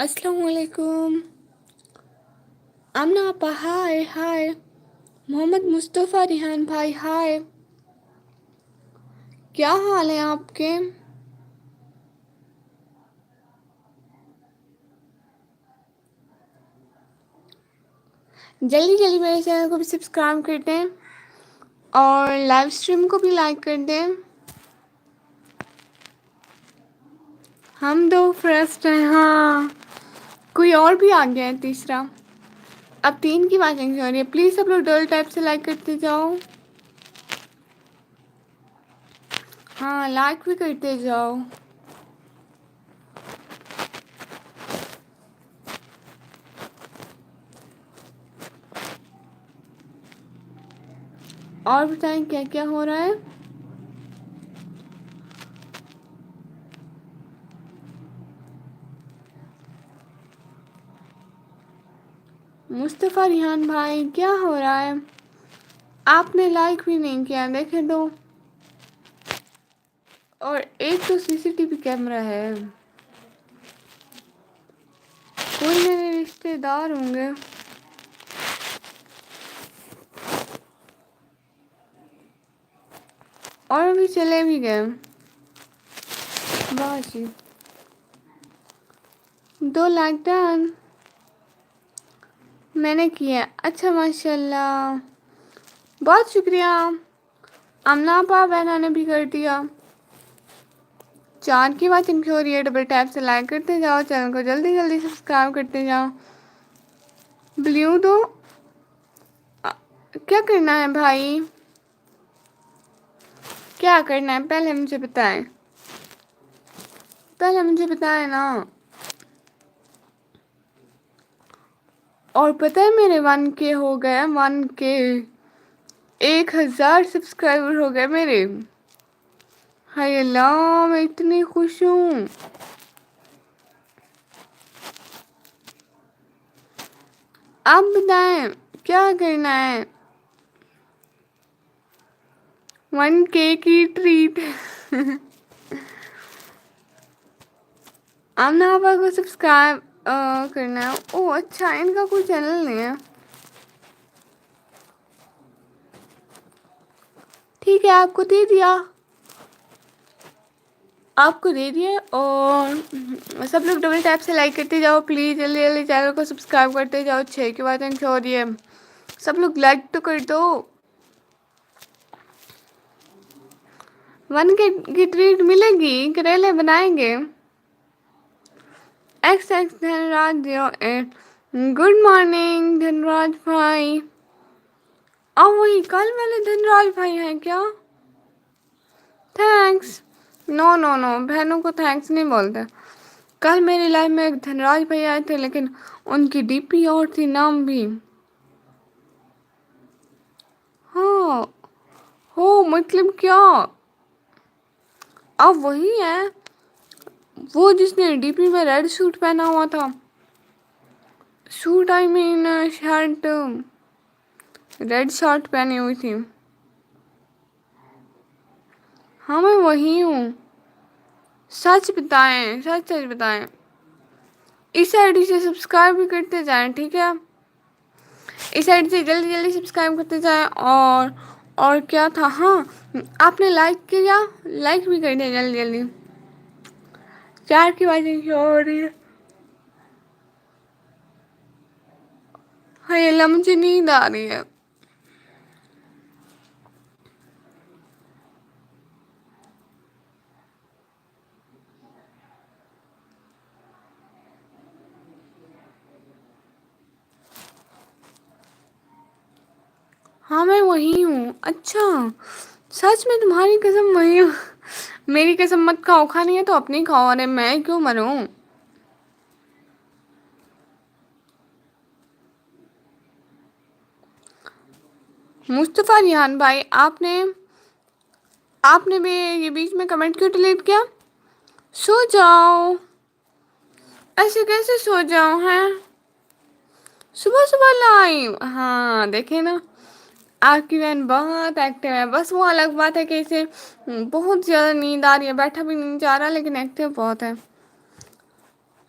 السلام علیکم امنا آپا، ہائے ہائے. محمد مصطفیٰ ریحان بھائی، ہائے. کیا حال ہے آپ کے؟ جلدی جلدی میرے چینل کو بھی سبسکرائب کر دیں اور لائیو اسٹریم کو بھی لائک کر دیں. ہم دو فرسٹ ہیں. ہاں، کوئی اور بھی آ گیا ہے تیسرا. اب 3 کی واچنگ ہو رہی ہے. پلیز سب لوگ ڈبل ٹیپ سے لائک کرتے جاؤ. ہاں، لائک بھی کرتے جاؤ. اور بتائیں کیا کیا ہو رہا ہے؟ مصطفیٰ ریحان بھائی کیا ہو رہا ہے؟ آپ نے لائک بھی نہیں کیا، دیکھے تو. اور ایک تو سی سی ٹی وی کیمرہ ہے. کوئی میرے رشتے دار ہوں گے. اور بھی چلے بھی گئے. بس 2 لائک ڈن. میں نے کیا. اچھا، ماشاء اللہ، بہت شکریہ. امنا آپا، بہنا نے بھی کر دیا. 4 کی واچنگ ہو رہی ہے. ڈبل ٹیپ سے لائک کرتے جاؤ. چینل کو جلدی جلدی سبسکرائب کرتے جاؤ. بلیو دو. کیا کرنا ہے بھائی؟ کیا کرنا ہے پہلے مجھے بتائیں. پہلے مجھے بتائیں نا. اور پتہ ہے میرے 1K ہو گئے. 1K 1000 سبسکرائبر ہو گئے میرے. ہائے اللہ، میں اتنی خوش ہوں. آپ بتائیں کیا کرنا ہے؟ 1K کی ٹریٹ. امنا آپا کو سبسکرائب کرنا ہے. اوہ اچھا، ان کا کوئی چینل نہیں ہے. ٹھیک ہے، آپ کو دے دیا. آپ کو دے دیے. اور سب لوگ ڈبل ٹیپ سے لائک کرتے جاؤ پلیز. جلدی جلدی چینل کو سبسکرائب کرتے جاؤ. 6 کی واچنگ ہو رہی ہے. سب لوگ لائک تو کر دو. 1K کی ٹریٹ ملے گی. کریلے بنائیں گے. ایکس ایکس دھن راج 08. گڈ مارننگ دھن راج بھائی. وہی کل والے دھن راج بھائی ہیں کیا؟ تھینکس. نو نو نو، بہنوں کو تھینکس نہیں بولتے. کل میری لائف میں ایک دھن راج بھائی آئے تھے، لیکن ان کی ڈی پی اور تھی، نام بھی. ہاں. ہو مطلب کیا؟ اب وہی ہے، وہ جس نے ڈی پی میں ریڈ سوٹ پہنا ہوا تھا. سوٹ آئی مین شرٹ. ریڈ شرٹ پہنی ہوئی تھی. ہاں میں وہی ہوں. سچ بتائیں، سچ سچ بتائیں. اس آئی ڈی سے سبسکرائب بھی کرتے جائیں، ٹھیک ہے؟ اس آئی ڈی سے جلدی جلدی سبسکرائب کرتے جائیں. اور کیا تھا؟ ہاں، آپ نے لائک کیا؟ لائک بھی کر دیں جلدی جلدی. 4 کی واچنگ ہو رہی ہے. ہائے اللہ، مجھے نیند آ رہی ہے. ہاں میں وہی ہوں. اچھا، سچ میں تمہاری قسم وہی ہوں. میری قسم مت کھاؤ. کھانی ہے تو اپنی کھاؤ. ارے میں کیوں مروں؟ مصطفیٰ ریحان بھائی، آپ نے بھی یہ بیچ میں کمنٹ کیوں ڈیلیٹ کیا؟ سو جاؤ. ایسے کیسے سو جاؤ ہیں؟ صبح صبح لائیو. ہاں دیکھے نا، آپ کی بہن بہت ایکٹیو ہے. بس وہ الگ بات ہے کہ اسے بہت زیادہ نیند آ رہی ہے، بیٹھا بھی نہیں جا رہا، لیکن ایکٹیو بہت ہے.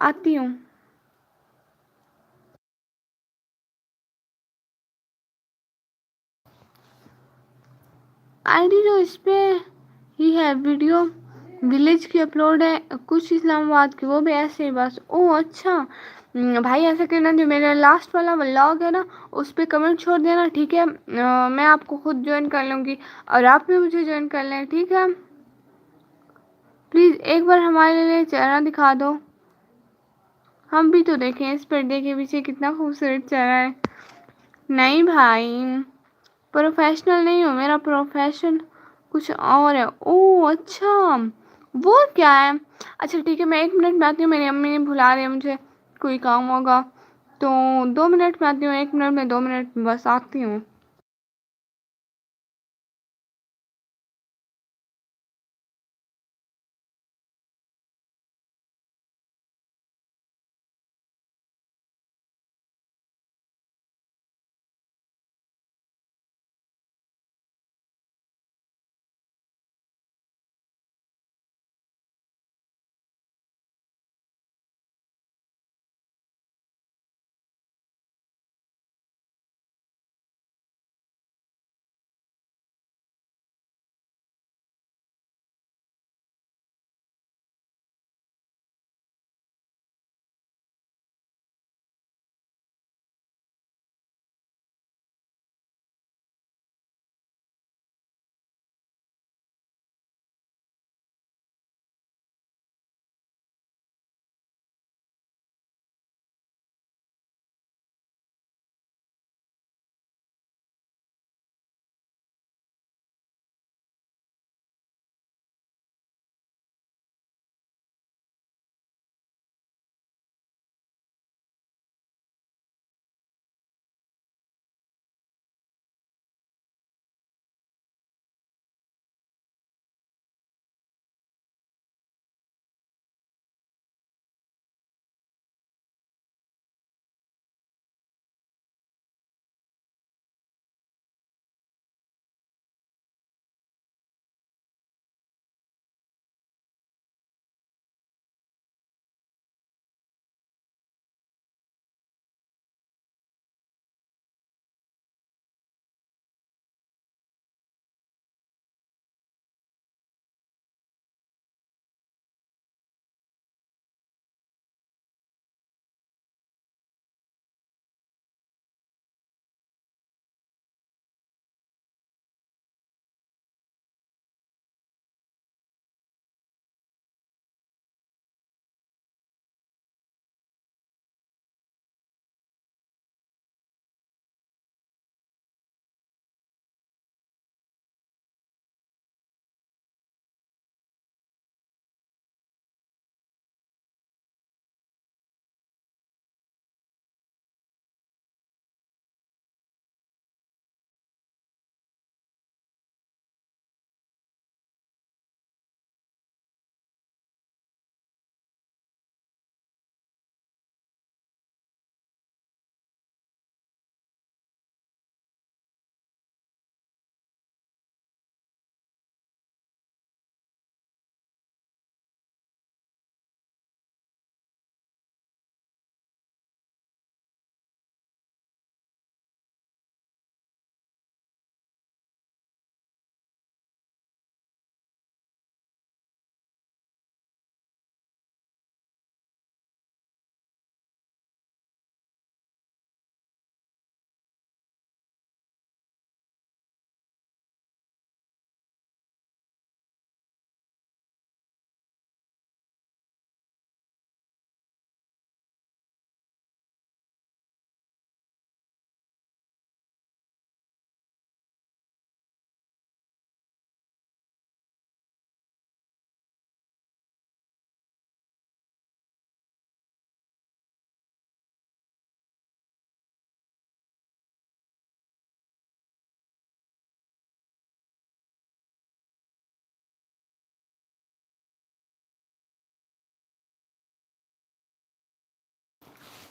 آتی ہوں. آئی ڈی تو اس پہ ہی ہے، ویڈیو ولیج کی اپلوڈ ہے، کچھ اسلام آباد کی، وہ بھی ایسے ہی بس. او اچھا بھائی، ایسا کرنا جو میرا لاسٹ والا ولاگ ہے نا اس پہ کمنٹ چھوڑ دینا، ٹھیک ہے؟ میں آپ کو خود جوائن کر لوں گی اور آپ بھی مجھے جوائن کر لیں، ٹھیک ہے؟ پلیز ایک بار ہمارے لیے چہرہ دکھا دو، ہم بھی تو دیکھیں اس پردے کے پیچھے کتنا خوبصورت چہرہ ہے. نہیں بھائی، پروفیشنل نہیں ہو، میرا پروفیشن کچھ اور ہے. او اچھا، وہ کیا ہے؟ اچھا ٹھیک ہے، میں 1 منٹ میں آتی ہوں، میری امی بلا رہی ہے مجھے، کوئی کام ہوگا تو 2 منٹ میں آتی ہوں، 1 منٹ میں 2 منٹ بس آتی ہوں.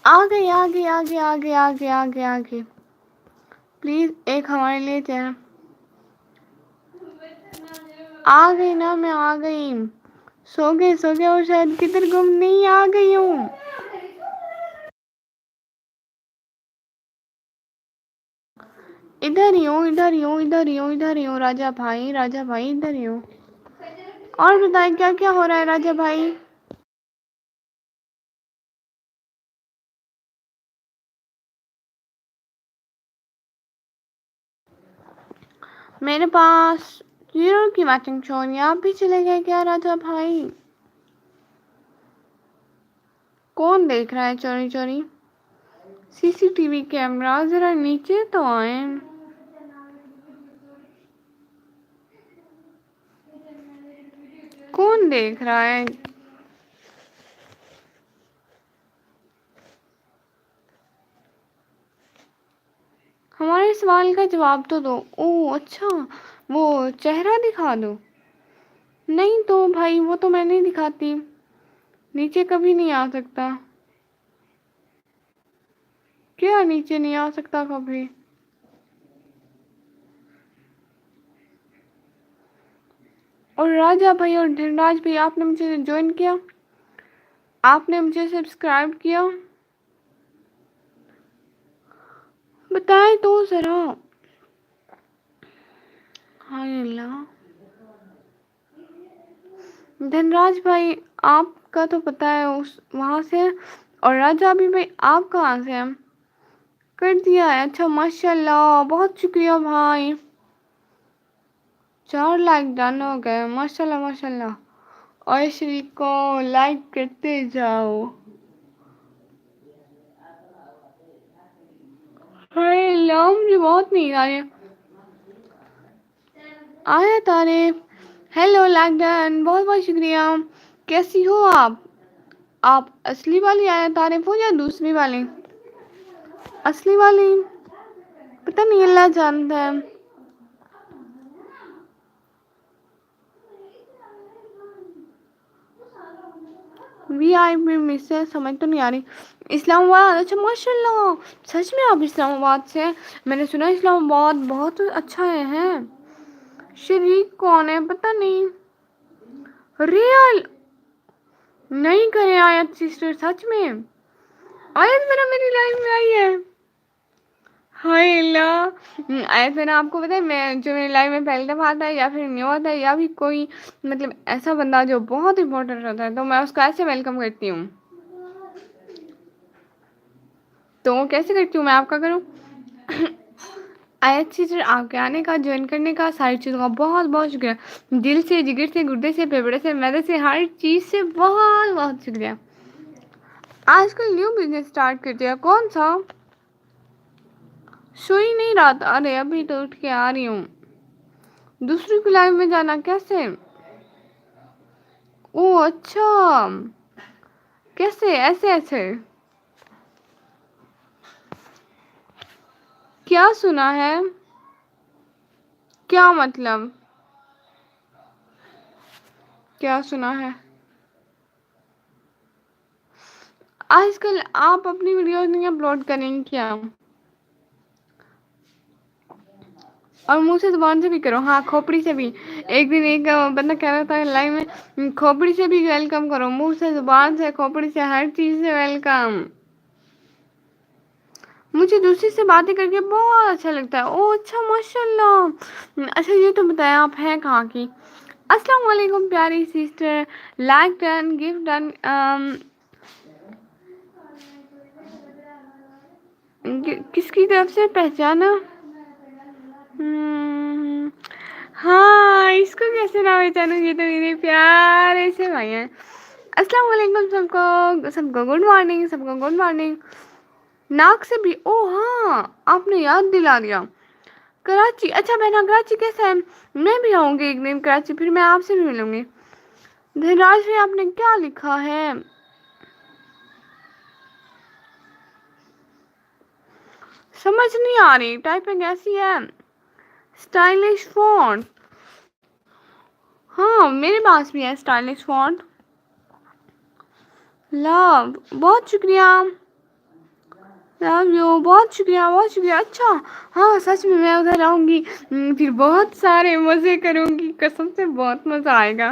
آگے آگے آگے آگے آگے آگے آگے پلیز ایک ہمارے لیے چہرہ. آ گئی نا، میں آ گئی. سو گئے اور شاید کدھر گم نہیں آ گئی ہوں. ادھر ہی ہوں راجا بھائی ادھر ہی ہوں. اور بتائیں کیا کیا ہو رہا ہے راجا بھائی؟ میرے پاس زیرو کی میچنگ چوری. آپ بھی چلے گئے کیا راجا بھائی؟ کون دیکھ رہا ہے چوری چوری؟ سی سی ٹی وی کیمرہ ذرا نیچے تو آئیں. کون دیکھ رہا ہے؟ ہمارے سوال کا جواب تو دو. اچھا وہ چہرہ دکھا دو. نہیں تو بھائی وہ تو میں نہیں دکھاتی. نیچے کبھی نہیں آ سکتا. کیا نیچے نہیں آ سکتا کبھی؟ اور راجا بھائی اور دھنراج بھائی آپ نے مجھے جوائن کیا؟ آپ نے مجھے سبسکرائب کیا؟ بتائیں تو ذرا. ہائے اللہ. دھنراج بھائی آپ کا تو پتہ ہے وہاں سے. اور راجا بھائی آپ کہاں سے ہیں؟ کر دیا ہے. اچھا ماشاء اللہ بہت شکریہ بھائی. 4 لائک ڈن ہو گئے. ماشاء اللہ ماشاء اللہ. اور شریف کو لائک کرتے جاؤ. ہائے اللہ مجھے بہت نیند آ رہی ہے. آیا طارف. Hello like done. بہت بہت شکریہ. کیسی ہو آپ؟ آپ اصلی والی آیا طارف ہو یا دوسری والی؟ اصلی والی. پتہ نہیں اللہ جانتا ہے. وی آئی پی میں سے سمجھ تو نہیں آ رہی. اسلام آباد. اچھا ماشاء اللہ. سچ میں آپ اسلام آباد سے ہیں؟ میں نے سنا اسلام آباد بہت اچھا ہے. شریک کون ہے پتہ نہیں. ریال نہیں کریں آیت سسٹر سچ میں. آیت میری لائف میں آئی ہے. ہائے اللہ. ایسے نا آپ کو پتہ ہے میں جو میری لائف میں پہلی دفعہ آتا ہے یا پھر نیو آتا ہے یا بھی کوئی مطلب ایسا بندہ جو بہت امپورٹنٹ ہوتا ہے تو میں اس کو ایسے ویلکم کرتی ہوں. تو کیسے کرتی ہوں میں آپ کا کروں؟ آیت سسٹر آپ کے آنے کا جوائن کرنے کا ساری چیزوں کا بہت بہت شکریہ. دل سے جگر سے گردے سے پھیپھڑے سے معدے سے ہر چیز سے بہت بہت شکریہ. آج کل نیو بزنس اسٹارٹ کر دیا. کون سا؟ سو ہی نہیں رات. ارے ابھی تو اٹھ کے آ رہی ہوں. دوسری کی لائف میں جانا کیسے؟ اچھا کیسے ایسے ایسے؟ کیا سنا ہے؟ کیا مطلب؟ کیا سنا ہے؟ آج کل آپ اپنی ویڈیوز نہیں اپلوڈ کریں گے کیا؟ اور منہ سے زبان سے بھی کرو. ہاں کھوپڑی سے بھی. ایک دن ایک بندہ کہہ رہا تھا لائف میں کھوپڑی سے بھی ویلکم کرو. منہ سے زبان سے کھوپڑی سے ہر چیز سے ویلکم. مجھے دوسری سے باتیں کر کے بہت اچھا لگتا ہے. اچھا ماشاء اللہ. اچھا یہ تو بتایا آپ ہیں کہاں کی؟ السلام علیکم پیاری sister. Like done gift done. کس کی طرف سے پہچانا؟ ہاں اس کو کیسے نہ پہچانوں. یہ تو میرے پیارے سے بھائی ہیں. السلام علیکم سب کو گڈ مارننگ. سب کو گڈ مارننگ. ناک سے بھی. ہاں آپ نے یاد دلا دیا. کراچی. اچھا بہنا کراچی کیسا ہے؟ میں بھی آؤں گی ایک دن کراچی. پھر میں آپ سے بھی ملوں گی. دھنراج میں آپ نے کیا لکھا ہے؟ سمجھ نہیں آ رہی. ٹائپنگ ایسی ہے. Stylish font. ہاں میرے پاس بھی ہے اسٹائلش فونٹ. لو بہت شکریہ. لو یو بہت شکریہ بہت شکریہ. اچھا ہاں سچ میں ادھر آؤں گی. پھر بہت سارے مزے کروں گی. قسم سے بہت مزہ آئے گا.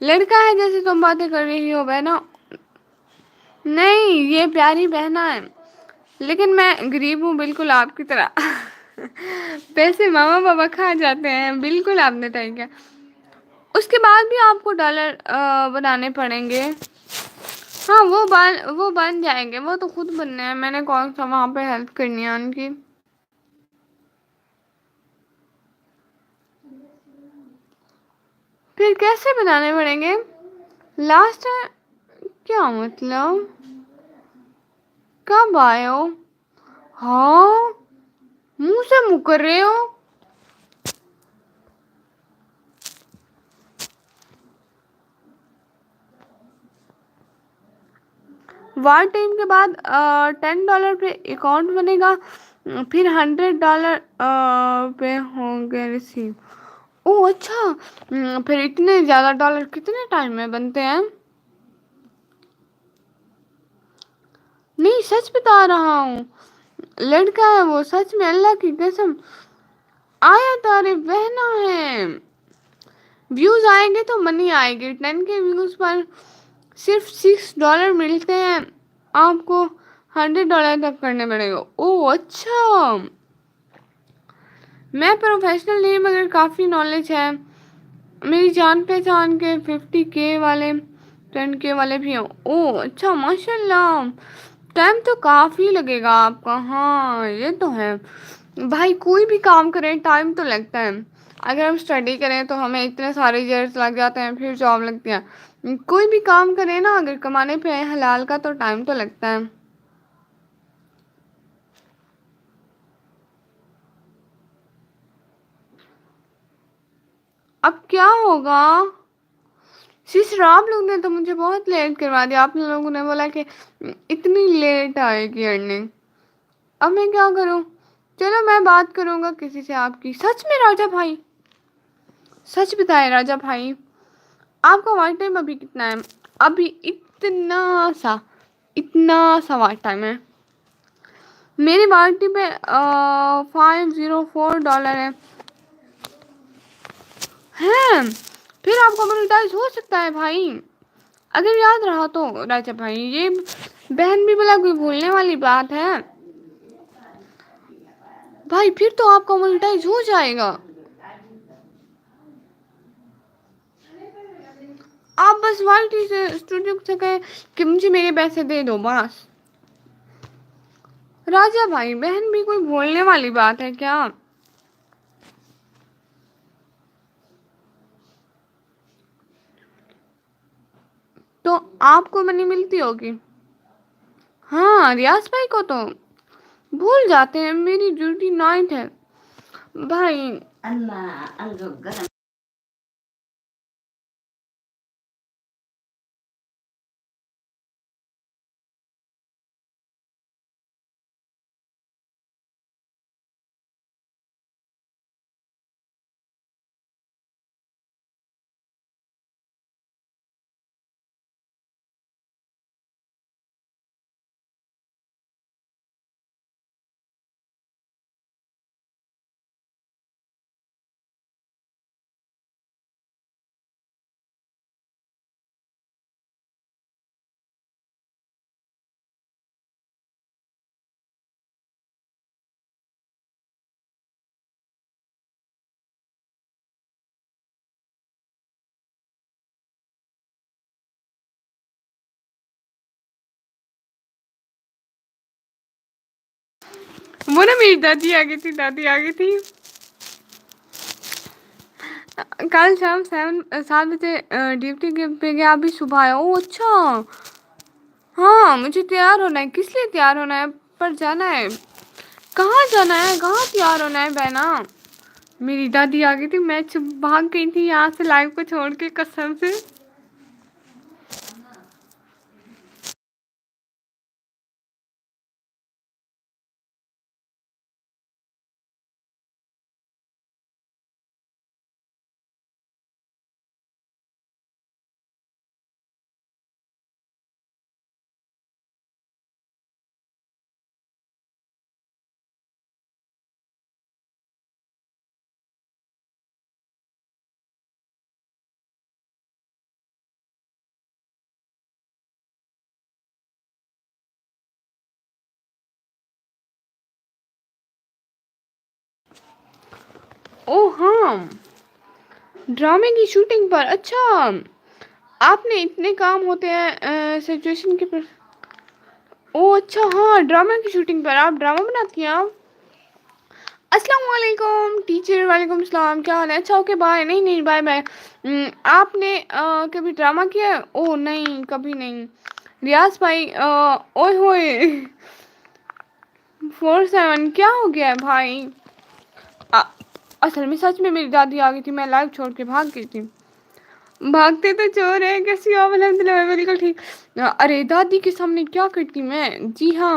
لڑکا ہے جیسے تم باتیں کر رہی ہو بہنا. نہیں یہ پیاری بہنا ہے، لیکن میں غریب ہوں بالکل آپ کی طرح. پیسے ماما پاپا کھا جاتے ہیں، بالکل آپ نے صحیح کیا. اس کے بعد بھی آپ کو ڈالر بنانے پڑیں گے. ہاں وہ بن جائیں گے، وہ تو خود بننے ہیں، میں نے کون سا وہاں پہ ہیلپ کرنی ہے ان کی. پھر کیسے بنانے پڑیں گے؟ لاسٹ کیا مطلب؟ کب آئے ہو؟ ہاں منہ سے مکر رہے ہو. وار ٹائم کے بعد $10 پہ اکاؤنٹ بنے گا، پھر $100 پہ ہوں گے ریسیو. او اچھا، پھر اتنے زیادہ ڈالر کتنے ٹائم میں بنتے ہیں؟ نہیں سچ بتا رہا ہوں، لڑکا ہے وہ، سچ میں اللہ کی قسم. آیا تارے بہنا ہے. ویوز آئیں گے تو منی آئے گی. 10K ویوز پر صرف $6 ملتے ہیں آپ کو. $100 تک کرنے پڑے گا. او اچھا، میں پروفیشنل نہیں مگر کافی نالج ہے. میری جان پہچان کے 50K والے 10K والے بھی ہیں. او اچھا ماشاء اللہ. ٹائم تو کافی لگے گا آپ کا. ہاں یہ تو ہے بھائی، کوئی بھی کام کریں ٹائم تو لگتا ہے. اگر ہم اسٹڈی کریں تو ہمیں اتنے سارے ایئرس لگ جاتے ہیں، پھر جاب لگتی ہے. کوئی بھی کام کرے نا، اگر کمانے پہ ہے حلال کا تو ٹائم تو لگتا ہے. اب کیا ہوگا؟ سسٹر آپ لوگ نے تو مجھے بہت لیٹ کروا دیا. آپ لوگوں نے بولا کہ اتنی لیٹ آئے گی ارننگ. اب میں کیا کروں؟ چلو میں بات کروں گا کسی سے آپ کی. سچ میں راجا بھائی؟ سچ بتائے راجا بھائی، آپ کا وائٹ ٹائم ابھی کتنا ہے؟ ابھی اتنا سا وائٹ ٹائم ہے. میری بالٹی پہ $504 ہے. ہیں پھر آپ کو مونیٹائز ہو سکتا ہے بھائی، اگر یاد رہا تو. راجا بھائی یہ بہن بھی بلا کوئی بھولنے والی بات ہے بھائی. پھر تو آپ کا مونیٹائز ہو جائے گا. آپ بس والٹی سے اسٹوڈیو سے کہیں کہ مجھے میرے پیسے دے دو بس. راجا بھائی بہن بھی کوئی بولنے والی بات ہے کیا؟ تو آپ کو منی ملتی ہوگی. ہاں ریاض بھائی کو تو بھول جاتے ہیں، میری ڈیوٹی نائٹ ہے بھائی. وہ نا میری دادی آ گئی تھی. کل شام 7 بجے ڈیوٹی پہ گیا، ابھی صبح آیا. او اچھا. ہاں مجھے تیار ہونا ہے. کس لیے تیار ہونا ہے؟ پر جانا ہے. کہاں جانا ہے؟ کہاں تیار ہونا ہے بہنا؟ میری دادی آ گئی تھی، میں بھاگ گئی تھی یہاں سے لائف کو چھوڑ کے قسم سے. او ہاں، ڈرامے کی شوٹنگ پر، اچھا آپ نے اتنے کام ہوتے ہیں سچویشن کے پر. او اچھا ہاں، ڈرامے کی شوٹنگ پر آپ ڈرامہ بناتی ہیں آپ. السلام علیکم ٹیچر، وعلیکم السلام، کیا حال ہے؟ اچھا اوکے بائے. نہیں نہیں بائے بائے. آپ نے کبھی ڈرامہ کیا ہے؟ او نہیں کبھی نہیں. ریاض بھائی اوئے ہوئے 47 کیا ہو گیا ہے بھائی؟ اصل میں سچ میں میری دادی آ گئی تھی، میں لائو چھوڑ کے بھاگ گئی تھی. بھاگتے تو چور ہیں، کیسی ہو؟ الحمد للہ میں بالکل ٹھیک. ارے دادی کے سامنے کیا کرتی میں؟ جی ہاں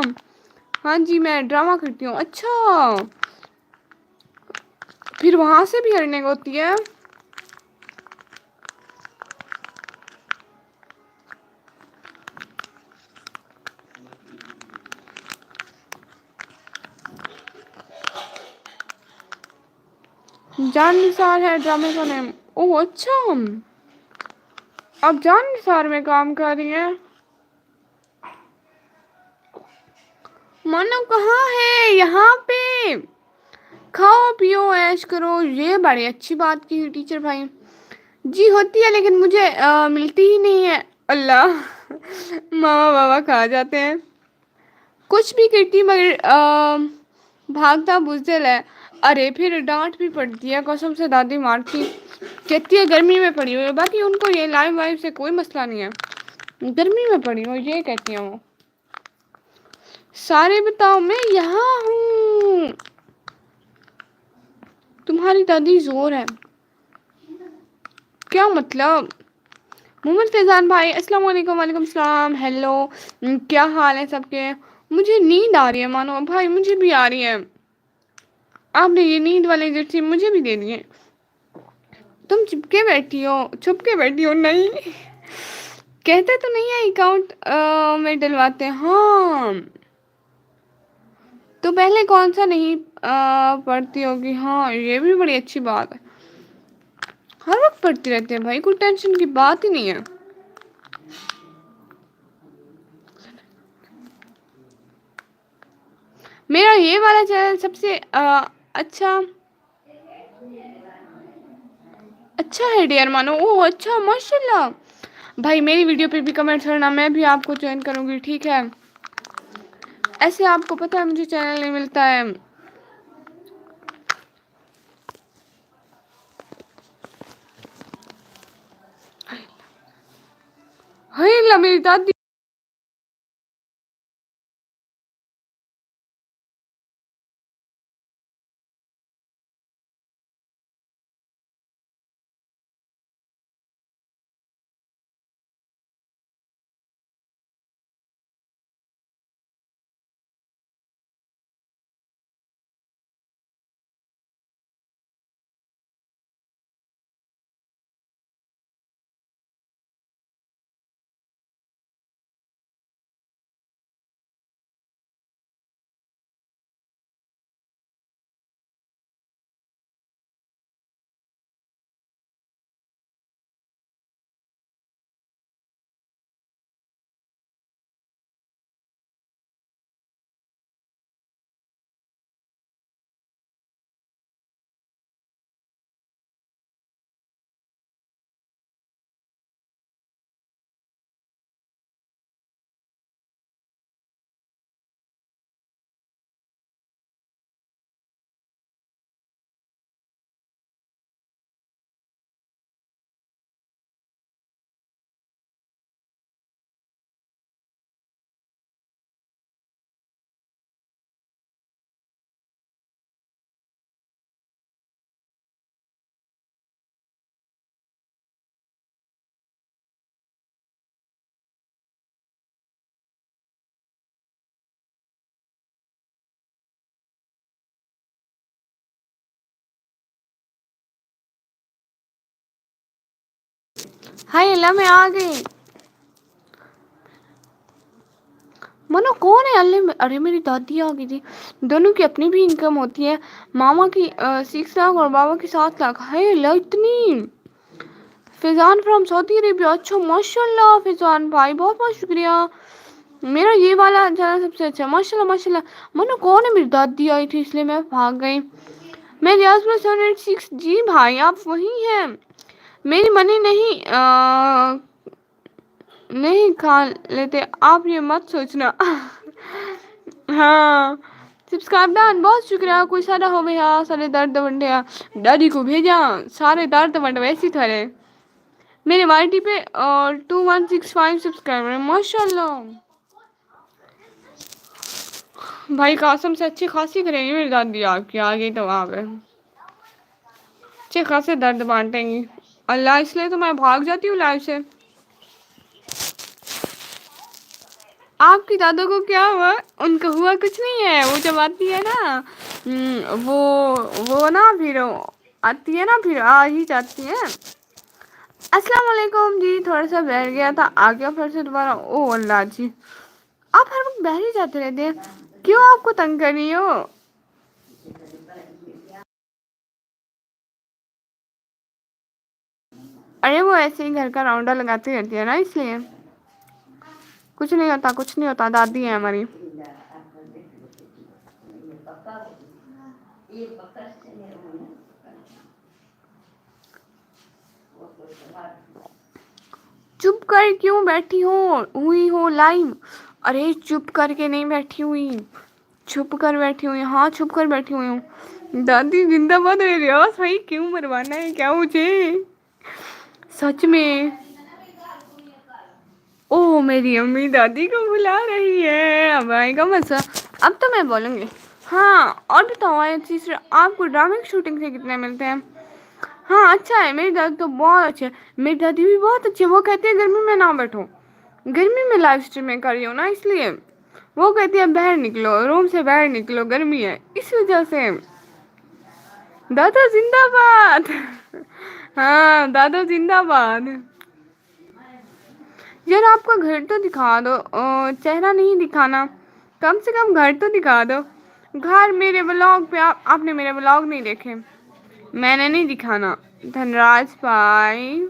ہاں جی میں ڈرامہ کرتی ہوں. اچھا پھر وہاں سے بھی ارننگ ہوتی ہے؟ جان نثار ہے ڈرامے کا نیم. اوہ اچھا اب جان نثار میں کام کر رہی ہیں؟ منو کہاں ہے؟ یہاں پہ کھاؤ پیو ایش کرو. یہ بڑی اچھی بات کی ٹیچر بھائی. جی ہوتی ہے لیکن مجھے ملتی ہی نہیں ہے. اللہ ماما بابا کھا جاتے ہیں. کچھ بھی کرتی مگر بھاگتا بزدل ہے. ارے پھر ڈانٹ بھی پڑتی ہے قسم سے، دادی مارتی کہتی ہے گرمی میں پڑی ہوئی ہے. باقی ان کو یہ لائو وائو سے کوئی مسئلہ نہیں ہے، گرمی میں پڑی ہو یہ کہتی ہیں وہ. سارے بتاؤ میں یہاں ہوں. تمہاری دادی زور ہے. کیا مطلب؟ محمد فیضان بھائی السلام علیکم. وعلیکم السلام. ہیلو کیا حال ہے سب کے؟ مجھے نیند آ رہی ہے مانو بھائی، مجھے بھی آ رہی ہے. آپ نے یہ نیند والے جرسی مجھے بھی دے دیے. تم چپ کے بیٹھی ہو، چھپ کے بیٹھی ہو. نہیں کہتے تو نہیں ہے اکاؤنٹ میں ڈلواتے. ہاں تو پہلے کون سا نہیں پڑھتی ہوگی؟ ہاں یہ بھی بڑی اچھی بات ہے. ہر وقت پڑھتی رہتی ہیں بھائی، کوئی ٹینشن کی بات ہی نہیں ہے. میرا یہ والا چینل سب سے اچھا اچھا ہے ڈیئر مانو. اوہ اچھا ماشاء اللہ. بھائی میری ویڈیو پہ بھی کمنٹ کرنا، میں بھی آپ کو جوائن کروں گی ٹھیک ہے. ایسے آپ کو پتہ ہے مجھے چینل نہیں ملتا ہے. ہائے اللہ میری دادی ہائے اللہ میں آ گئی. منو کون ہے اللہ میں؟ ارے میری دادی آ گئی تھی. دونوں کی اپنی بھی انکم ہوتی ہے، ماما کی 6 لاکھ اور بابا کی 7 لاکھ. ہائے اللہ اتنی. فیضان فرام سعودی عربیہ. اچھا ماشاء اللہ فیضان بھائی بہت بہت شکریہ. میرا یہ والا چینل سب سے اچھا ماشاء اللہ ماشاء اللہ. منو کون ہے؟ میری دادی آئی تھی اس لیے میں بھاگ گئی. میں ریاض میں 786 جی بھائی آپ وہی ہیں. میری منی نہیں کھا لیتے آپ یہ مت سوچنا. ہاں سبسکرائب ڈان بہت شکریہ کوئی سارا ہو گیا سارے درد ونڈیا دادی کو بھیجا سارے درد ونڈ ویسے تھرے میرے وائی ٹی پہ 2165 سبسکرائبر ماشاء اللہ. بھائی قاسم سے اچھی خاصی کریں گی میری دادی آپ کی آ گئی تو وہاں پہ اچھے خاصے درد بانٹیں گی. اللہ اس لیے تو میں بھاگ جاتی ہوں لائف سے. آپ کی دادوں کو کیا ہوا ان کا ہوا کچھ نہیں ہے وہ جب آتی ہے نا وہ نا پھر آتی ہے نا پھر آ ہی جاتی ہیں. السلام علیکم جی تھوڑا سا بیٹھ گیا تھا آ گیا پھر سے دوبارہ او اللہ جی آپ ہر وقت بہر ہی جاتے رہتے ہیں کیوں آپ کو تنگ کر رہی ہو. ارے وہ ایسے ہی گھر کا راؤنڈا لگاتی رہتی ہے نا اس لیے کچھ نہیں ہوتا کچھ نہیں ہوتا دادی ہے ہماری. چپ کر کیوں بیٹھی ہو لائن. ارے چپ کر کے نہیں بیٹھی ہوئی چھپ کر بیٹھی ہوئی ہاں چھپ کر بیٹھی ہوئی ہوں. دادی زندہ باد رہ ریاض بھائی کیوں مروانا ہے کیا مجھے سچ میں. او میری امی دادی کو بلا رہی ہے اب آئے گا مزہ. اب تو میں بولوں گی ہاں اور بتاؤ آپ کو ڈرامے کی شوٹنگ سے کتنے ملتے ہیں. ہاں اچھا ہے میری دادی تو بہت اچھے میری دادی بھی بہت اچھی ہے وہ کہتی ہے گرمی میں نہ بیٹھو گرمی میں لائف اسٹریمنگ کر رہی ہوں نا اس لیے وہ کہتی ہے باہر نکلو روم سے باہر نکلو گرمی ہے اس وجہ سے. دادا زندہ باد ہاں دادا زندہ باد. یار آپ کا گھر تو دکھا دو چہرہ نہیں دکھانا کم سے کم گھر تو دکھا دو. گھر میرے بلاگ پہ آپ نے میرے بلاگ نہیں دیکھے میں نے نہیں دکھانا. دھن راج بھائی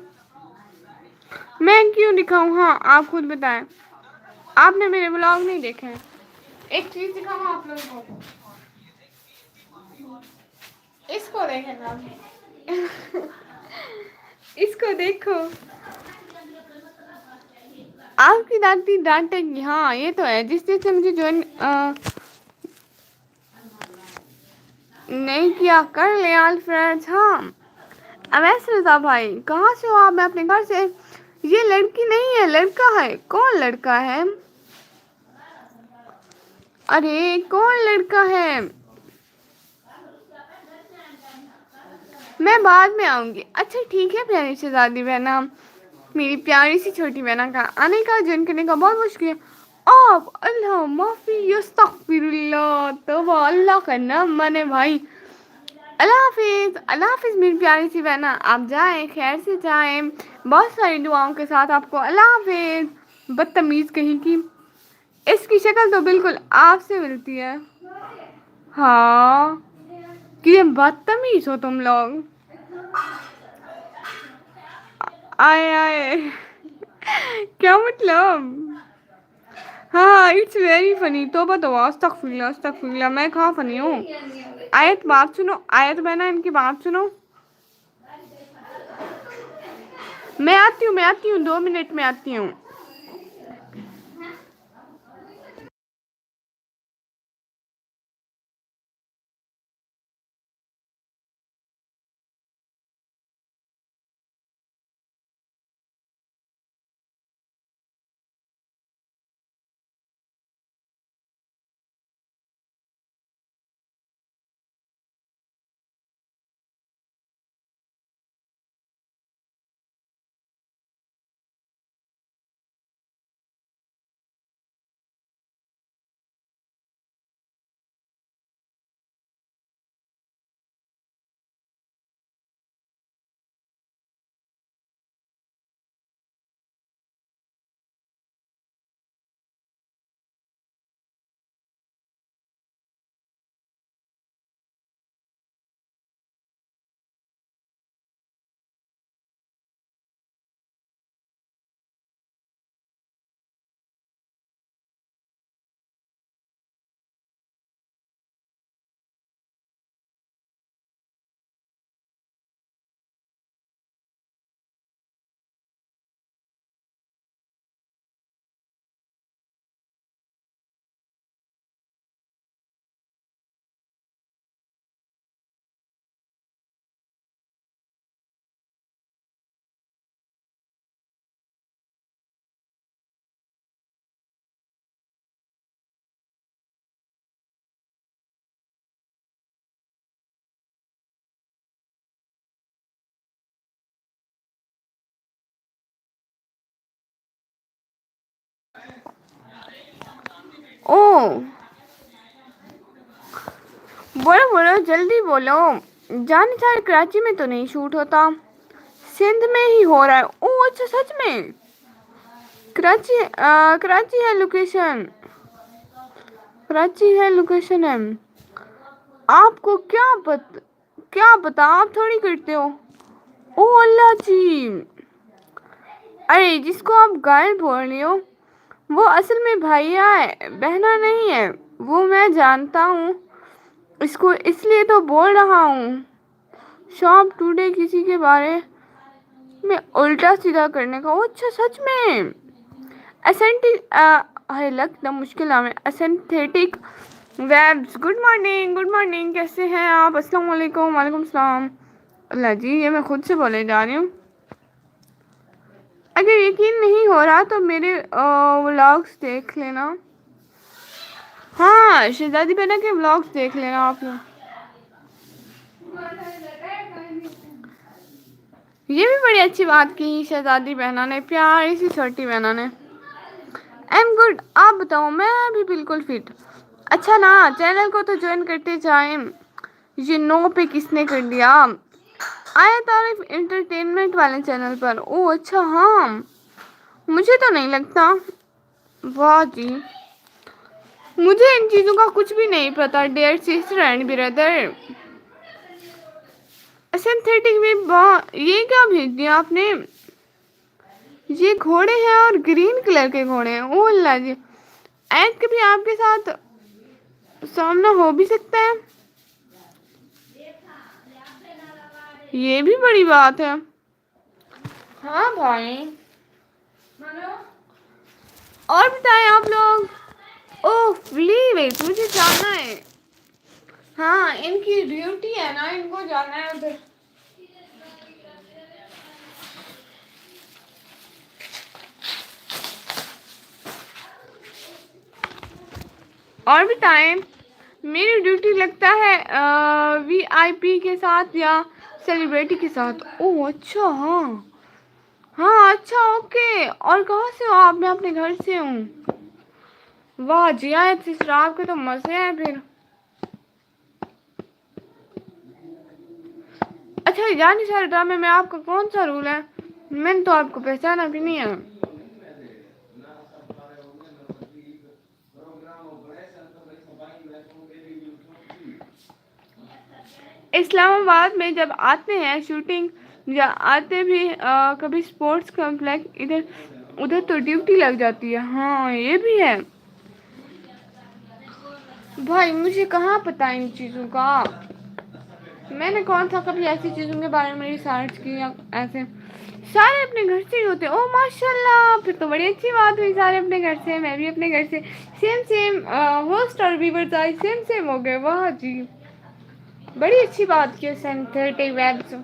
میں کیوں دکھاؤں ہاں آپ خود بتائیں آپ نے میرے بلاگ نہیں دیکھے. ایک چیز دکھاؤں آپ لوگوں کو اس کو دیکھے گا اس کو دیکھو آپ کی دادی ڈانٹے گی ہاں یہ تو ہے جس چیز سے مجھے جو نہیں کیا کر لے آل فرینڈز ہاں. اویس رضا بھائی کہاں سے ہو آپ میں اپنے گھر سے یہ لڑکی نہیں ہے لڑکا ہے کون لڑکا ہے. ارے کون لڑکا ہے. میں بعد میں آؤں گی اچھا ٹھیک ہے پیاری شہزادی بہنا میری پیاری سی چھوٹی بہن کا آنے کا جوائن کرنے کا بہت مشکل ہے. آپ اللہ معافی استغفر اللہ توبہ اللہ کا نام من بھائی. اللہ حافظ اللہ حافظ میری پیاری سی بہنا آپ جائیں خیر سے جائیں بہت ساری دعاؤں کے ساتھ آپ کو اللہ حافظ بدتمیز کہیں کی. اس کی شکل تو بالکل آپ سے ملتی ہے. ہاں کہ بدتمیز ہو تم لوگ. آئے کیا مطلب ہاں اٹس ویری فنی توبہ توبہ استغفر اللہ میں کہاں فنی ہوں. آیت بات سنو آیت بہنا ان کی بات سنو میں آتی ہوں 2 منٹ میں آتی ہوں. او بولو بولو جلدی بولو. جان نثار کراچی میں تو نہیں شوٹ ہوتا, سندھ میں ہی ہو رہا ہے. او اچھا سچ میں کراچی کراچی ہے لوکیشن, کراچی ہے لوکیشن ہے. آپ کو کیا پتا, آپ تھوڑی کرتے ہو. او اللہ جی, ارے جس کو آپ گائل بول رہی ہو وہ اصل میں بھائیا ہے, بہنا نہیں ہے. وہ میں جانتا ہوں اس کو, اس لیے تو بول رہا ہوں. شاپ ٹوڈے کسی کے بارے میں الٹا سیدھا کرنے کا. اچھا سچ میں لگتا مشکل نام ہے اسینتھیٹک ویبز. گڈ مارننگ گڈ مارننگ, کیسے ہیں آپ؟ السلام علیکم. وعلیکم السلام. اللہ جی, یہ میں خود سے بولے جا رہی ہوں. اگر یقین نہیں ہو رہا تو میرے ولاگس دیکھ لینا. ہاں شہزادی بنا کے ولاگس دیکھ لینا آپ لوگ. یہ بھی بڑی اچھی بات کی شہزادی بہنا نے, پیاری سی چھوٹی بہنا نے. ایم گڈ, آپ بتاؤ؟ میں بھی بالکل فٹ. اچھا نا, چینل کو تو جوائن کرتے جائیں. یہ نو پہ کس نے کر دیا؟ آیا طارف انٹرٹینمنٹ والے چینل پر. او اچھا, ہاں مجھے تو نہیں لگتا. واہ جی, مجھے ان چیزوں کا کچھ بھی نہیں پتا. Dear sister and brother, synthetic میں یہ کیا بھیج دیا آپ نے؟ یہ گھوڑے ہیں اور گرین کلر کے گھوڑے ہیں. او اللہ جی, ایڈ کبھی آپ کے ساتھ سامنا ہو بھی سکتا ہے. یہ بھی بڑی بات ہے. ہاں بھائی, اور بتائیں آپ لوگ. اوہ ویٹ, مجھے جانا ہے. ہاں ان کی ڈیوٹی ہے نا, ان کو جانا ہے ادھر. اور بتائیں, میری ڈیوٹی لگتا ہے وی آئی پی کے ساتھ یا سیلیبریٹی کے ساتھ. اوہ اچھا, ہاں ہاں اچھا اوکے. اور کہاں سے ہو آپ؟ میں اپنے گھر سے ہوں. واہ جی, آپ کے تو مزے ہیں پھر. اچھا جان سارے ڈرامے میں آپ کا کون سا رول ہے؟ میں نے تو آپ کو پہچانا بھی نہیں ہے. اسلام آباد میں جب آتے ہیں شوٹنگ یا آتے بھی کبھی اسپورٹس کمپلیکس ادھر تو ڈیوٹی لگ جاتی ہے. ہاں یہ بھی ہے. بھائی مجھے کہاں پتا ان چیزوں کا, میں نے کون سا کبھی ایسی چیزوں کے بارے میں ریسرچ کیا. ایسے سارے اپنے گھر سے ہی ہوتے. او ماشاء اللہ, پھر تو بڑی اچھی بات ہوئی. سارے اپنے گھر سے, میں بھی اپنے گھر سے. سیم ہوسٹ اور ویورز سیم ہو گئے. واہ جی, بڑی اچھی بات کی. سینتھیٹک ویبز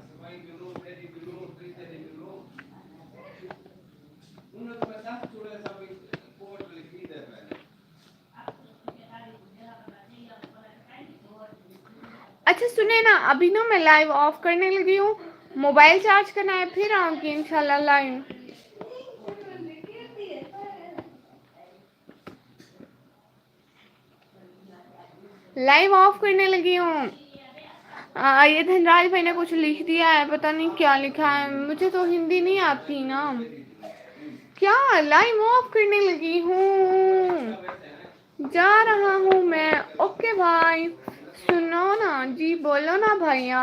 اچھا سنیں نا, ابھی نا میں لائیو آف کرنے لگی ہوں. موبائل چارج کرنا ہے, پھر آؤں گی انشاءاللہ لائیو. لائیو آف کرنے لگی ہوں. یہ دھن راج بھائی نے کچھ لکھ دیا ہے, پتا نہیں کیا لکھا ہے. مجھے تو ہندی نہیں آتی نا. کیا لائیو آف کرنے لگی ہوں, جا رہا ہوں میں. اوکے بھائی, سنو نا جی, بولو نا بھیا.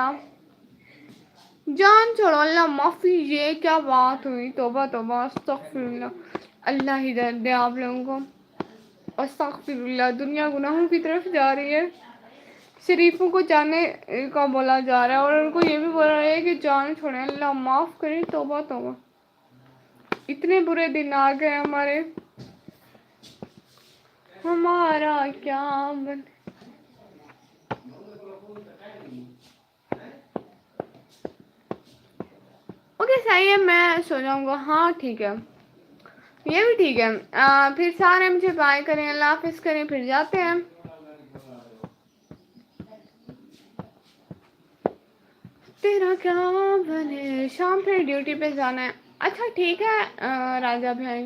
جان چھوڑو, اللہ معافی. یہ کیا بات ہوئی؟ توبہ توبہ, استغفر اللہ. اللہ ہدایت دے آپ لوگوں کو. استغفر اللہ, دنیا گناہوں کی طرف جا رہی ہے. شریفوں کو جانے کا بولا جا رہا ہے, اور ان کو یہ بھی بولا رہا ہے کہ جان چھوڑیں. اللہ معاف کرے. توبہ توبہ, اتنے برے دن آ گئے ہمارے. ہمارا کیا اوکے صحیح ہے, میں سو جاؤں گا. ہاں ٹھیک ہے, یہ بھی ٹھیک ہے. پھر سارے مجھے بائے کریں, اللہ حافظ کریں, پھر جاتے ہیں. تیرا کیا بنے, شام پھر ڈیوٹی پہ جانا ہے. اچھا ٹھیک ہے راجہ بھائی.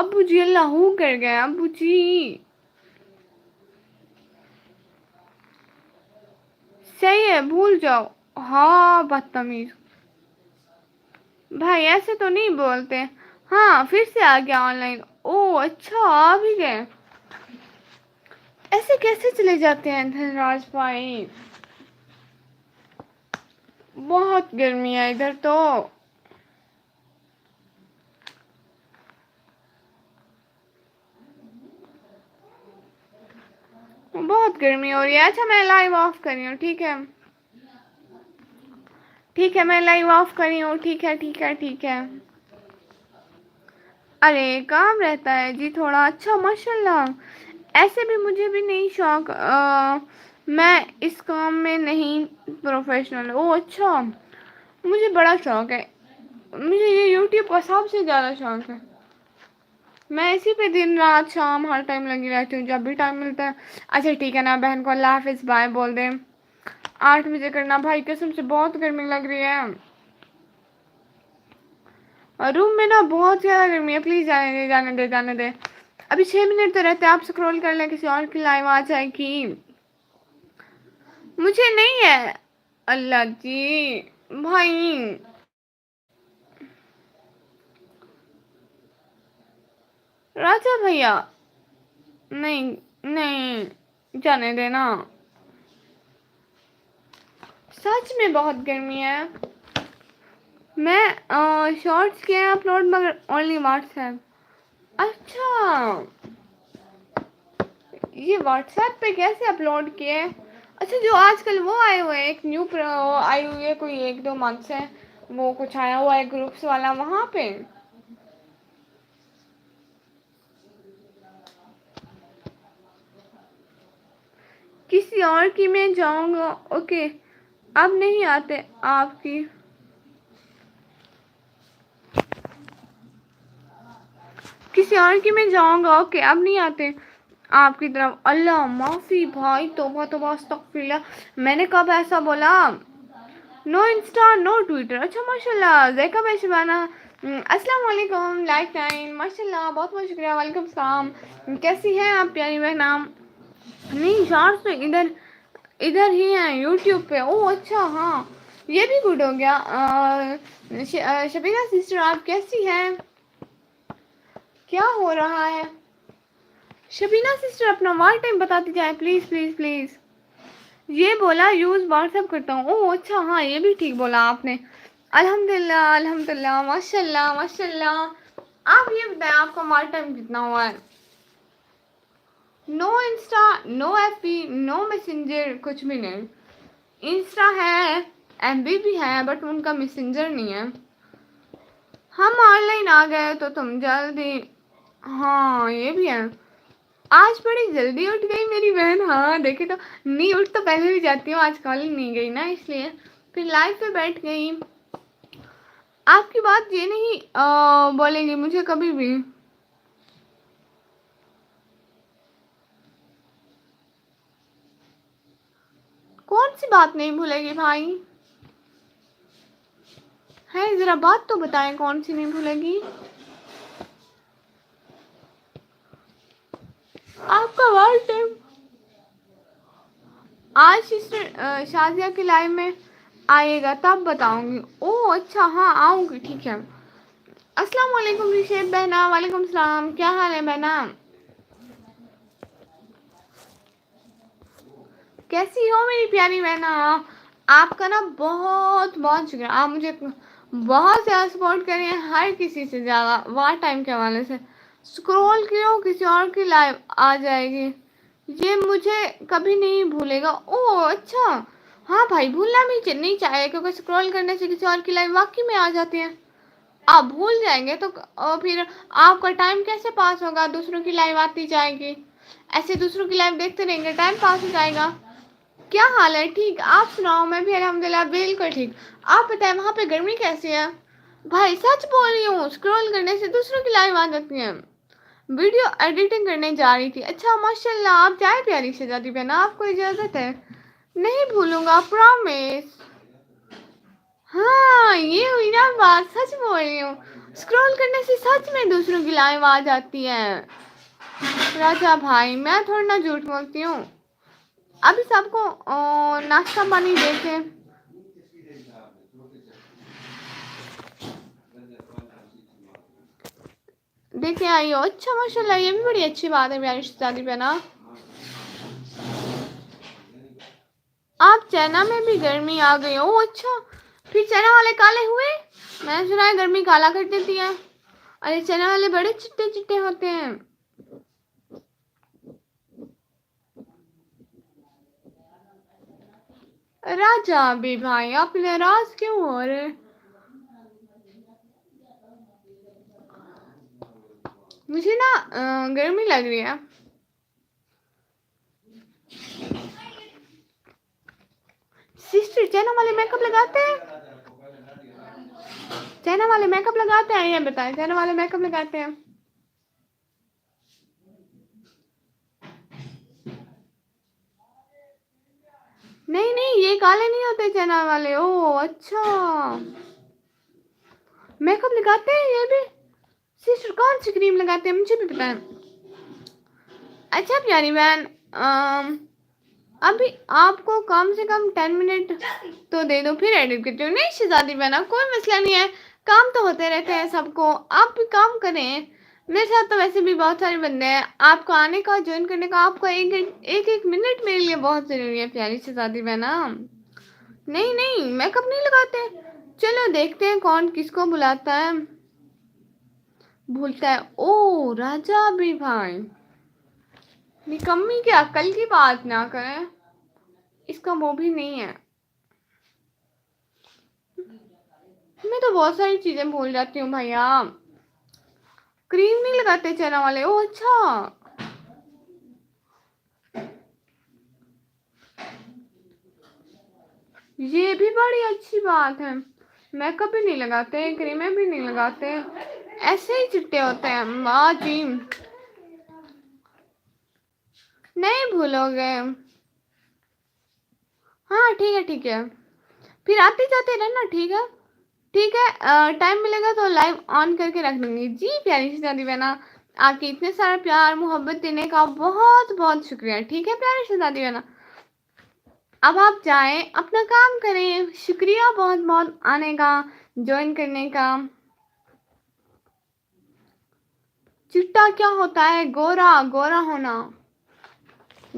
ابو جی اللہ ہو کر گئے ابو جی. صحیح ہے بھول جاؤ. ہاں بدتمیز. بھائی ایسے تو نہیں بولتے. ہاں پھر سے آ گیا آن لائن. او اچھا آ بھی گئے. ایسے کیسے چلے جاتے ہیں دھن راج بھائی. بہت گرمی ہے ادھر تو. بہت گرمی ہو رہی ہے. اچھا میں لائیو آف کر رہی ہوں ٹھیک ہے. ٹھیک ہے میں لائیو آف کر رہی ہوں. ٹھیک ہے ٹھیک ہے ٹھیک ہے. ارے کام رہتا ہے جی تھوڑا. اچھا ماشاء اللہ. ایسے بھی مجھے بھی نہیں شوق. میں اس کام میں نہیں پروفیشنل. او اچھا مجھے بڑا شوق ہے. مجھے یہ یوٹیوب کا سب سے زیادہ شوق ہے. میں اسی پہ دن رات شام ہر ٹائم لگی رہتی ہوں جب بھی ٹائم ملتا ہے. اچھا ٹھیک ہے نا بہن کو اللہ حافظ بائے بول دیں. 8 بجے کرنا بھائی قسم سے بہت گرمی لگ رہی ہے. روم میں نا بہت زیادہ گرمی ہے. پلیز جانے دے جانے دے جانے دے. ابھی 6 منٹ تو رہتے آپ اسکرول کر لیں کسی اور کی لائف آ جائے گی. مجھے نہیں ہے. اللہ جی بھائی. راجا بھیا نہیں نہیں جانے دینا. سچ میں بہت گرمی ہے. میں شارٹس کیا ہیں اپلوڈ مگر اونلی واٹس ایپ. اچھا یہ واٹس ایپ پہ کیسے اپلوڈ کیے. اچھا جو آج کل وہ آئے ہوئے ہیں ایک نیو آئی ہوئی ہے کوئی 1-2 منتھ سے. وہ کچھ آیا ہوا ہے گروپس والا وہاں پہ. کسی اور کی میں جاؤں گا. اوکے اب نہیں آتے آپ کی. کسی اور کی میں جاؤں گا. اوکے اب نہیں آتے آپ کی طرف. اللہ معافی بھائی توبہ توبہ استغفر اللہ. میں نے کب ایسا بولا. نو انسٹا نو ٹویٹر. اچھا ماشاء اللہ ذیکا بھائی شبانہ السلام علیکم. لائف ٹائم ماشاء اللہ بہت بہت شکریہ. وعلیکم السلام. کیسی ہیں آپ پیاری بہنا. نہیں شارٹس تو ادھر ہی ہیں یوٹیوب پہ. او اچھا ہاں یہ بھی گڈ ہو گیا. شبینہ سسٹر آپ کیسی ہیں. کیا ہو رہا ہے. شبینہ سسٹر اپنا وال ٹائم بتاتی جائیں پلیز پلیز پلیز. یہ بولا یوز واٹس ایپ کرتا ہوں. اوہ اچھا ہاں یہ بھی ٹھیک بولا آپ نے. الحمد للہ الحمد للہ ماشاء اللہ ماشاء اللہ. آپ یہ بتائیں آپ کا مال ٹائم کتنا ہوا ہے. نو انسٹا نو ایف بی نو میسنجر کچھ بھی نہیں. انسٹا ہے ایف بی بھی ہے بٹ ان کا میسنجر نہیں ہے. ہم آن لائن آ گئے تو تم جلدی. ہاں یہ بھی ہے. آج بڑی جلدی اٹھ گئی میری بہن. ہاں دیکھے تو نہیں اٹھ تو پہلے بھی جاتی ہوں. آج کل نہیں گئی نا اس لیے پھر لائف پہ بیٹھ گئی. آپ کی بات یہ نہیں بولیں گی مجھے کبھی بھی. کون سی بات نہیں بھولے گی بھائی. ہے ذرا بات تو بتائیں کون سی نہیں بھولے گی. آپ کا وال ٹائم آج سسٹر شازیہ کی لائف میں آئیے گا تب بتاؤں گی. اوہ اچھا ہاں آؤں گی ٹھیک ہے. السلام علیکم رشیب بہنا. وعلیکم السلام. کیا حال ہے بہنا. کیسی ہو میری پیاری بہنا. آپ کا نا بہت بہت شکریہ. آپ مجھے بہت زیادہ سپورٹ کر رہی ہیں ہر کسی سے زیادہ وار ٹائم کے حوالے سے. اسکرول کیا کسی اور کی لائف آ جائے گی. یہ مجھے کبھی نہیں بھولے گا. اوہ اچھا ہاں بھائی بھولنا بھی نہیں چاہے کیونکہ اسکرول کرنے سے کسی اور کی لائف واقعی میں آ جاتی ہے. آپ بھول جائیں گے تو پھر آپ کا ٹائم کیسے پاس ہوگا. دوسروں کی لائف آتی جائے گی. ایسے دوسروں کی لائف دیکھتے رہیں گے ٹائم پاس ہو جائے گا. کیا حال ہے ٹھیک. آپ سناؤ. میں بھی الحمد للہ بالکل ٹھیک. آپ بتائیں وہاں پہ گرمی کیسی ہے. بھائی سچ بول رہی ہوں اسکرول کرنے سے دوسروں کی لائف آ جاتی ہیں. ویڈیو ایڈیٹنگ کرنے جا رہی تھی. اچھا ماشاء اللہ آپ جائیں پیاری شہزادی بہنا. آپ کو اجازت ہے. نہیں بھولوں گا پرامس. ہاں یہ ہوئی نا بات. سچ بول رہی ہوں. اسکرول کرنے سے سچ میں دوسروں کی لائیو آ جاتی ہے راجا بھائی، میں تھوڑا نہ جھوٹ بولتی ہوں. ابھی سب کو ناشتہ پانی دیتے. دیکھے آئی ہو. اچھا ماشاء اللہ، یہ بھی بڑی اچھی بات ہے میری شہزادی بہنا. آپ چائنا میں بھی گرمی آ گئی ہو. اچھا پھر چائنا والے کالے ہوئے. میں نے سنا ہے گرمی کالا کر دیتی ہے. ارے چائنا والے بڑے چٹے چٹے ہوتے ہیں. راجا بھی بھائی آپ ناراض کیوں ہو رہے؟ مجھے نا گرمی لگ رہی ہے. سسٹر چائنا والے میک اپ لگاتے ہیں؟ چائنا والے میک اپ لگاتے ہیں؟ یہ بتائیں چائنا والے میک اپ لگاتے ہیں؟ نہیں نہیں، یہ کالے نہیں ہوتے چائنا والے. او اچھا، میک اپ لگاتے ہیں یہ بھی. سسٹر کون سی کریم لگاتے ہیں مجھے بھی بتائیں. اچھا پیاری بہن، ابھی آپ کو کم سے کم 10 منٹ تو دے دو پھر ایڈٹ کرتی ہوں. نہیں شہزادی بہنا کوئی مسئلہ نہیں ہے، کام تو ہوتے رہتے ہیں سب کو. آپ بھی کام کریں. میرے ساتھ تو ویسے بھی بہت سارے بندے ہیں. آپ کو آنے کا، جوائن کرنے کا، آپ کو ایک منٹ میرے لیے بہت ضروری ہے پیاری شہزادی بہنا. نہیں نہیں، میک اپ نہیں لگاتے. چلو دیکھتے ہیں کون کس کو بلاتا ہے. بھولتا ہے. او راجا بھی بھائی، نکمی کی عقل کی بات نہ کریں. اس کا وہ بھی نہیں ہے. میں تو بہت ساری چیزیں بھول جاتی ہوں بھیا. کریم نہیں لگاتے چائنا والے. او اچھا، یہ بھی بڑی اچھی بات ہے. میک اپ بھی نہیں لگاتے، کریمیں بھی نہیں لگاتے، ایسے ہی چٹے ہوتے ہیں. واہ جی، نہیں بھولو گے. ہاں ٹھیک ہے ٹھیک ہے، پھر آتے جاتے رہنا. ٹھیک ہے ٹھیک ہے، ٹائم ملے گا تو لائیو آن کر کے رکھ دوں گی. جی پیاری شہزادی بہنا، آپ کے اتنے سارا پیار محبت دینے کا بہت بہت شکریہ. ٹھیک ہے پیاری شہزادی بہنا، اب آپ جائیں اپنا کام کریں. شکریہ بہت بہت آنے کا، جوائن کرنے کا. چٹا کیا ہوتا ہے؟ گورا، گورا ہونا،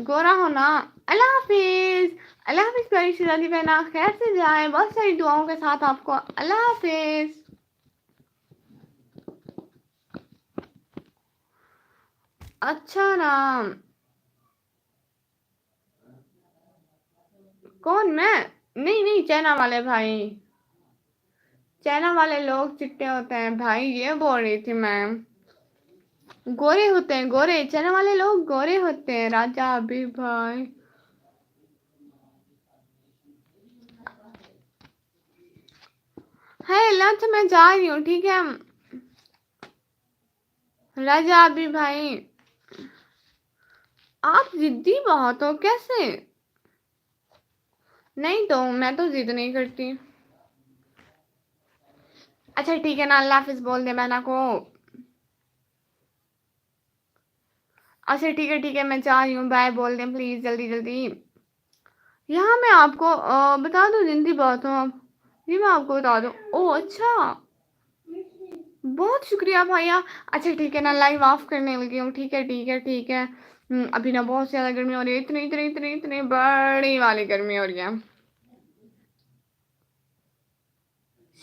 گورا ہونا. اللہ حافظ. اللہ حافظ پیاری شہزادی بہنا، خیر سے جائیں. بہت ساری دعاؤں کے ساتھ آپ کو اللہ حافظ. اچھا نام. کون میں؟ نہیں نہیں، چائنا والے بھائی. چائنا والے لوگ چٹے ہوتے ہیں بھائی، یہ بول رہی تھی میں. گورے ہوتے ہیں گورے، چائنا والے لوگ گورے ہوتے ہیں راجا ابھی بھائی. ہے اللہ تو میں جا رہی ہوں. ٹھیک ہے راجا ابھی بھائی، آپ ضدی بہت ہو. کیسے؟ نہیں تو میں تو ضد نہیں کرتی. اچھا ٹھیک ہے نا، اللہ حافظ بول دے بہنا کو. اچھا ٹھیک ہے، میں چاہ رہی ہوں. بائے بول دیں پلیز جلدی جلدی. یہاں میں آپ کو بتا دوں زندگی بہت ہوں. جی میں آپ کو بتا دوں. او اچھا، بہت شکریہ بھیا. اچھا ٹھیک ہے نا، لائیو آف کرنے لگی ہوں. ٹھیک ہے ٹھیک ہے ٹھیک ہے. ابھی نا بہت زیادہ گرمی ہو رہی ہے. اتنی اتنی اتنی اتنی بڑی والی گرمی ہو رہی ہے.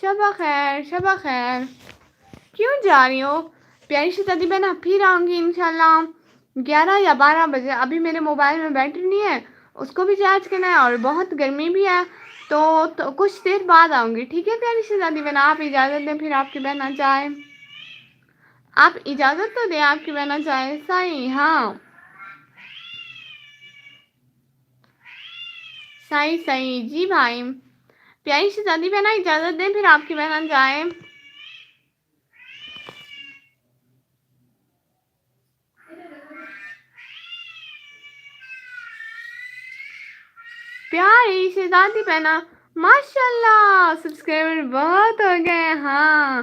شبہ خیر شبہ خیر. کیوں جا رہی ہو پیاری شہزادی بہنا؟ پھر آؤں گی انشاءاللہ 11 یا 12 بجے. ابھی میرے موبائل میں بیٹری نہیں ہے، اس کو بھی چارج کرنا ہے، اور بہت گرمی بھی ہے. تو کچھ دیر بعد آؤں گی. ٹھیک ہے پیاری شہزادی بہنا، آپ اجازت دیں پھر آپ کی بہن جائے. آپ اجازت تو دیں، آپ کی بہن جائے. صحیح ہاں، صحیح صحیح. جی بھائی پیاری شہزادی بہنا اجازت دیں پھر آپ کی بہن جائے. پیاری شہزادی بہنا، ماشاء اللہ سبسکرائبر بہت ہو گئے. ہاں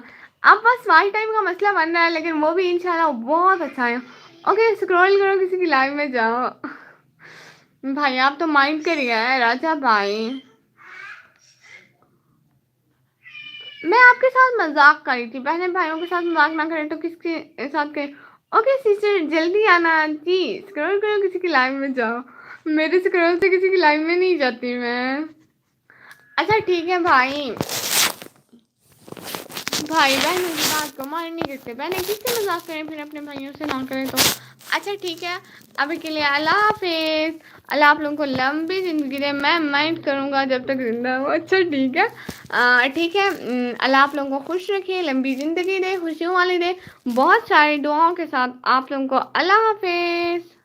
اب بس اسمارٹ ٹائم کا مسئلہ بن رہا ہے، لیکن وہ بھی انشاءاللہ بہت اچھا ہے. اوکے اسکرول کرو، کسی کی لائف میں جاؤ. بھائی آپ تو مائنڈ کر گیا ہے راجا بھائی. میں آپ کے ساتھ مذاق کری تھی، بہنیں بھائیوں کے ساتھ مذاق نہ کریں تو کس کے ساتھ کریں. اوکے سسٹر جلدی آنا جی، اسکرول کرو کسی کی لائف میں جاؤ. میرے اسکرول سے کسی کی لائف میں نہیں جاتی میں. اچھا ٹھیک ہے بھائی. بھائی بہنوں کی بات کو مائنڈ نہیں کرتے، بہنیں کس سے مذاق کریں پھر اپنے بھائیوں سے نہ کریں تو. اچھا ٹھیک ہے ابھی کے لیے اللہ حافظ. اللہ آپ لوگوں کو لمبی زندگی دے، میں مائنڈ کروں گا جب تک زندہ ہوں. اچھا ٹھیک ہے ٹھیک ہے. اللہ آپ لوگوں کو خوش رکھے، لمبی زندگی دے، خوشیوں والی دے، بہت ساری دعاؤں کے ساتھ آپ لوگوں کو اللہ حافظ.